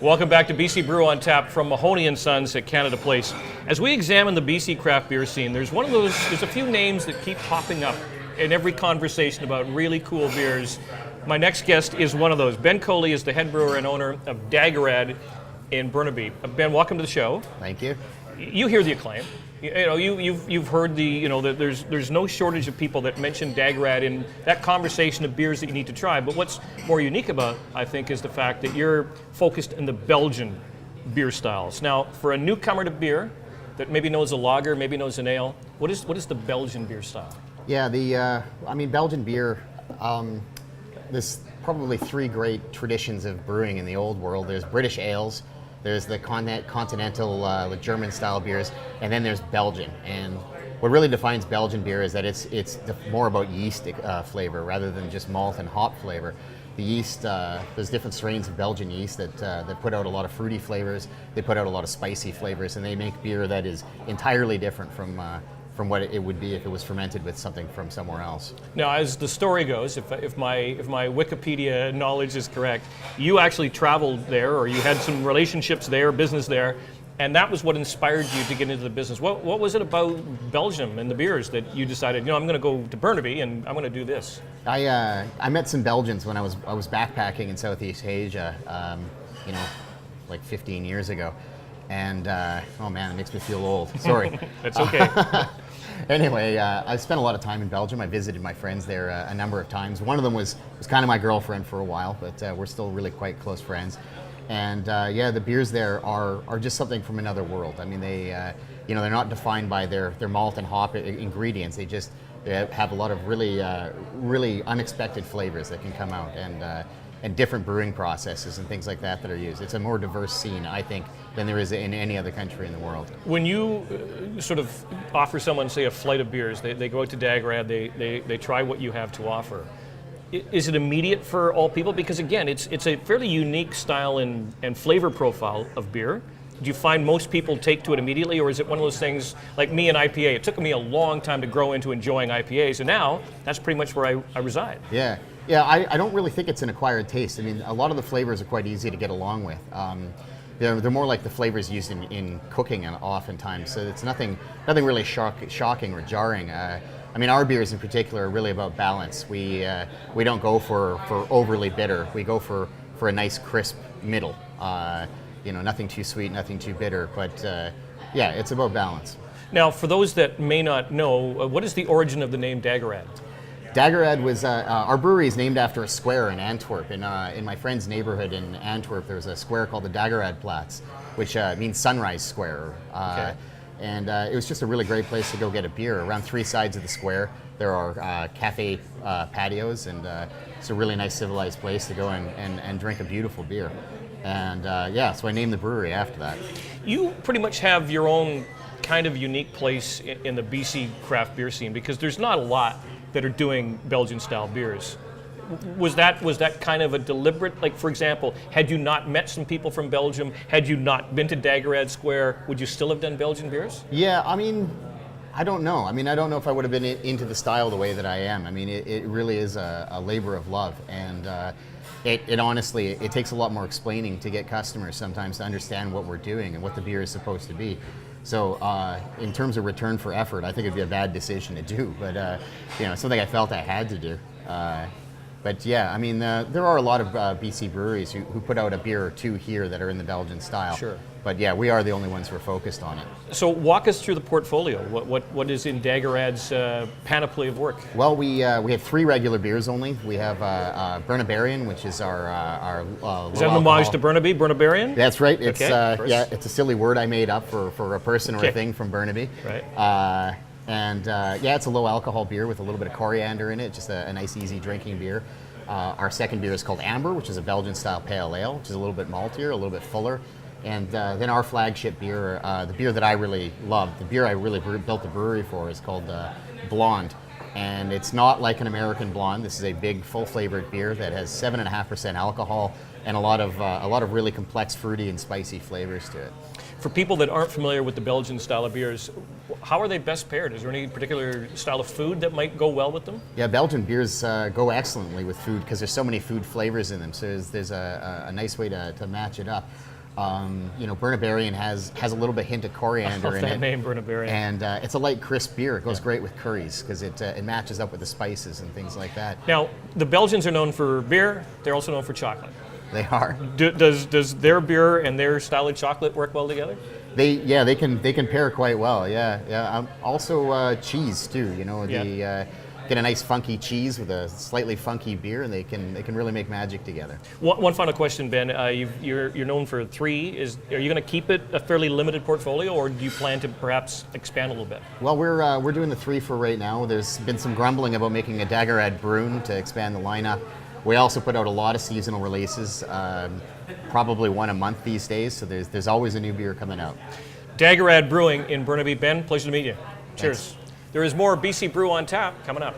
Welcome back to BC Brew on Tap from Mahoney & Sons at Canada Place. As we examine the BC craft beer scene, there's a few names that keep popping up in every conversation about really cool beers. My next guest is one of those. Ben Coli is the head brewer and owner of Dageraad in Burnaby. Ben, welcome to the show. Thank you. You hear the acclaim. You've heard that there's no shortage of people that mention Dageraad in that conversation of beers that you need to try. But what's more unique about, I think, is the fact that you're focused in the Belgian beer styles. Now, for a newcomer to beer that maybe knows a lager, maybe knows an ale, what is the Belgian beer style? Yeah, Belgian beer. There's probably three great traditions of brewing in the old world. There's British ales. There's the continental German-style beers, and then there's Belgian. And what really defines Belgian beer is that it's more about yeast flavor rather than just malt and hop flavor. The yeast, there's different strains of Belgian yeast that put out a lot of fruity flavors. They put out a lot of spicy flavors, and they make beer that is entirely different from what it would be if it was fermented with something from somewhere else. Now, as the story goes, if my Wikipedia knowledge is correct, you actually traveled there, or you had some relationships there, business there, and that was what inspired you to get into the business. What was it about Belgium and the beers that you decided, I'm going to go to Burnaby and I'm going to do this? I met some Belgians when I was backpacking in Southeast Asia, like 15 years ago. And oh man, it makes me feel old. Sorry. That's okay. Anyway, I spent a lot of time in Belgium. I visited my friends there a number of times. One of them was kind of my girlfriend for a while, but we're still really quite close friends. And the beers there are just something from another world. I mean, they're not defined by their malt and hop ingredients. They have a lot of really unexpected flavors that can come out, and different brewing processes and things like that are used. It's a more diverse scene, I think, than there is in any other country in the world. When you sort of offer someone, say, a flight of beers, they go out to Dageraad, they try what you have to offer. Is it immediate for all people? Because again, it's a fairly unique style and flavor profile of beer. Do you find most people take to it immediately, or is it one of those things like me and IPA? It took me a long time to grow into enjoying IPAs, and now that's pretty much where I reside. Yeah, I don't really think it's an acquired taste. I mean, a lot of the flavors are quite easy to get along with. They're more like the flavors used in cooking oftentimes, so it's nothing really shocking or jarring. I mean, our beers in particular are really about balance. We don't go for overly bitter. We go for a nice crisp middle. Nothing too sweet, nothing too bitter, but it's about balance. Now, for those that may not know, what is the origin of the name Dageraad? Dageraad was, our brewery is named after a square in Antwerp. In my friend's neighborhood in Antwerp, there's a square called the Dageraad Platz, which means sunrise square. Okay. And it was just a really great place to go get a beer. Around three sides of the square, there are cafe patios, and it's a really nice civilized place to go and drink a beautiful beer. And so I named the brewery after that. You pretty much have your own kind of unique place in the BC craft beer scene, because there's not a lot that are doing Belgian-style beers. Was that kind of a deliberate, like, for example, had you not met some people from Belgium, had you not been to Dageraad Square, would you still have done Belgian beers? Yeah, I mean, I don't know. I mean, I don't know if I would have been into the style the way that I am. I mean, it really is a labor of love, and it honestly, it takes a lot more explaining to get customers sometimes to understand what we're doing and what the beer is supposed to be. So in terms of return for effort, I think it'd be a bad decision to do, but something I felt I had to do. But yeah, I mean, there are a lot of BC breweries who put out a beer or two here that are in the Belgian style. Sure. But yeah, we are the only ones who are focused on it. So walk us through the portfolio. What is in Dageraad's panoply of work? Well, we have three regular beers only. We have Burnabarian, which is our is that an homage to Burnaby, Burnabarian? That's right. It's okay, it's a silly word I made up for a person or a thing from Burnaby. Right. It's a low alcohol beer with a little bit of coriander in it, just a nice, easy drinking beer. Our second beer is called Amber, which is a Belgian-style pale ale, which is a little bit maltier, a little bit fuller. And then our flagship beer, the beer that I really love, the beer I really built the brewery for, is called Blonde. And it's not like an American blonde. This is a big, full-flavored beer that has 7.5% alcohol and a lot of really complex, fruity and spicy flavors to it. For people that aren't familiar with the Belgian style of beers, how are they best paired? Is there any particular style of food that might go well with them? Yeah, Belgian beers go excellently with food because there's so many food flavors in them. So there's a nice way to match it up. Bernabarian has a little bit hint of coriander in that it. name, Bernabarian. And it's a light, crisp beer. It goes great with curries because it matches up with the spices and things like that. Now, the Belgians are known for beer. They're also known for chocolate. They are. Does their beer and their style of chocolate work well together? They can pair quite well. Yeah. Also cheese too. Get a nice funky cheese with a slightly funky beer, and they can really make magic together. One final question, Ben. You're known for 3. Are you going to keep it a fairly limited portfolio, or do you plan to perhaps expand a little bit? Well, we're doing the 3 for right now. There's been some grumbling about making a Dageraad Brewing to expand the lineup. We also put out a lot of seasonal releases, probably one a month these days. So there's always a new beer coming out. Dageraad Brewing in Burnaby. Ben, pleasure to meet you. Cheers. Thanks. There is more BC Brew on tap coming up.